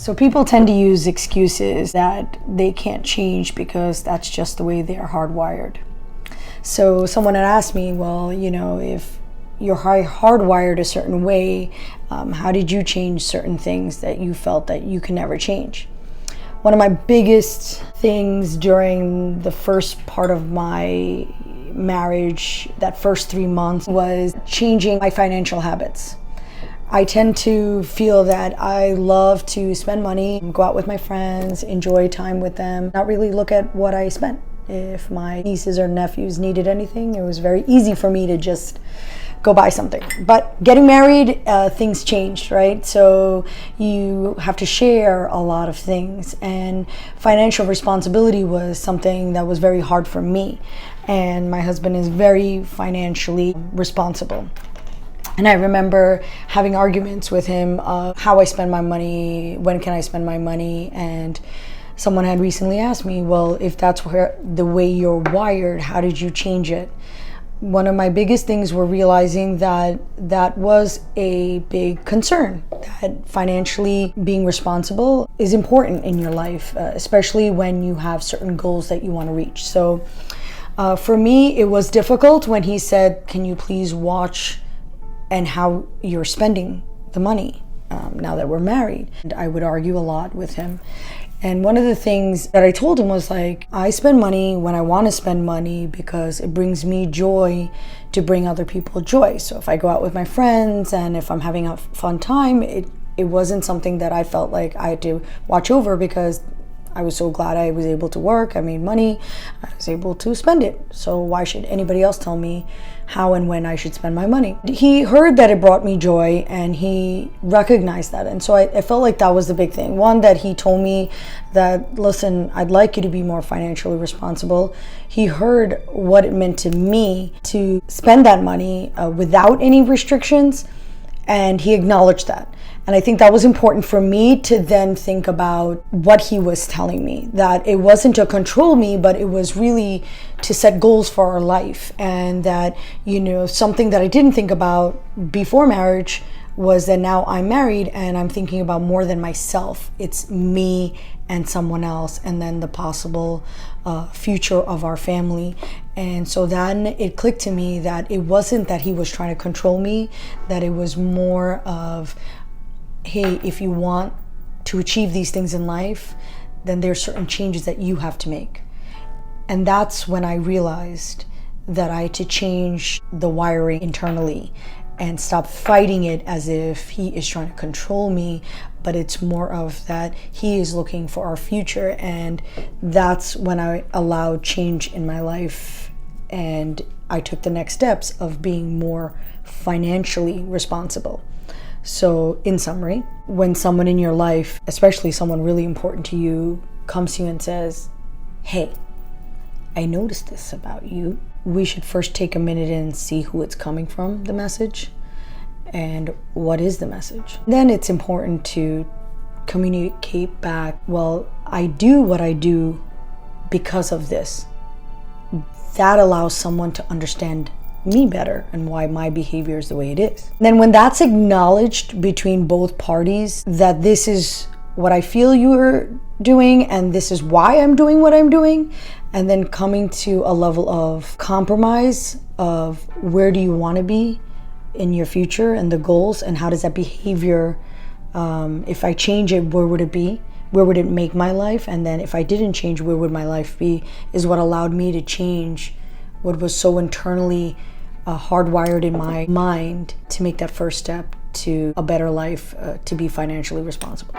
So people tend to use excuses that they can't change because that's just the way they're hardwired. So someone had asked me, well, if you're hardwired a certain way, how did you change certain things that you felt that you can never change? One of my biggest things during the first part of my marriage, that first 3 months, was changing my financial habits. I tend to feel that I love to spend money, go out with my friends, enjoy time with them, not really look at what I spent. If my nieces or nephews needed anything, it was very easy for me to just go buy something. But getting married, things changed, right? So you have to share a lot of things, and financial responsibility was something that was very hard for me. And my husband is very financially responsible. And I remember having arguments with him of how I spend my money, when can I spend my money, and someone had recently asked me, well, if that's the way you're wired, how did you change it? One of my biggest things were realizing that that was a big concern, that financially being responsible is important in your life, especially when you have certain goals that you want to reach. So for me, it was difficult when he said, can you please watch and how you're spending the money now that we're married. And I would argue a lot with him. And one of the things that I told him was like, I spend money when I want to spend money because it brings me joy to bring other people joy. So if I go out with my friends and if I'm having a fun time, it wasn't something that I felt like I had to watch over because I was so glad I was able to work, I made money, I was able to spend it. So why should anybody else tell me how and when I should spend my money? He heard that it brought me joy and he recognized that. And so I felt like that was the big thing. One, that he told me that, listen, I'd like you to be more financially responsible. He heard what it meant to me to spend that money without any restrictions, and he acknowledged that. And I think that was important for me to then think about what he was telling me, that it wasn't to control me, but it was really to set goals for our life. And that, something that I didn't think about before marriage was that now I'm married and I'm thinking about more than myself. It's me and someone else, and then the possible future of our family. And so then it clicked to me that it wasn't that he was trying to control me, that it was more of, hey, if you want to achieve these things in life, then there's certain changes that you have to make. And that's when I realized that I had to change the wiring internally and stop fighting it as if he is trying to control me, but it's more of that he is looking for our future. And that's when I allowed change in my life, and I took the next steps of being more financially responsible. So in summary, when someone in your life, especially someone really important to you, comes to you and says, hey, I noticed this about you, we should first take a minute and see who it's coming from, the message, and what is the message. Then it's important to communicate back, well, I do what I do because of this. That allows someone to understand me better and why my behavior is the way it is. Then when that's acknowledged between both parties, that this is what I feel you're doing and this is why I'm doing what I'm doing, and then coming to a level of compromise of where do you want to be in your future and the goals, and how does that behavior, if I change it, where would it be? Where would it make my life? And then if I didn't change, where would my life be? Is what allowed me to change what was so internally hardwired in my mind to make that first step to a better life, to be financially responsible.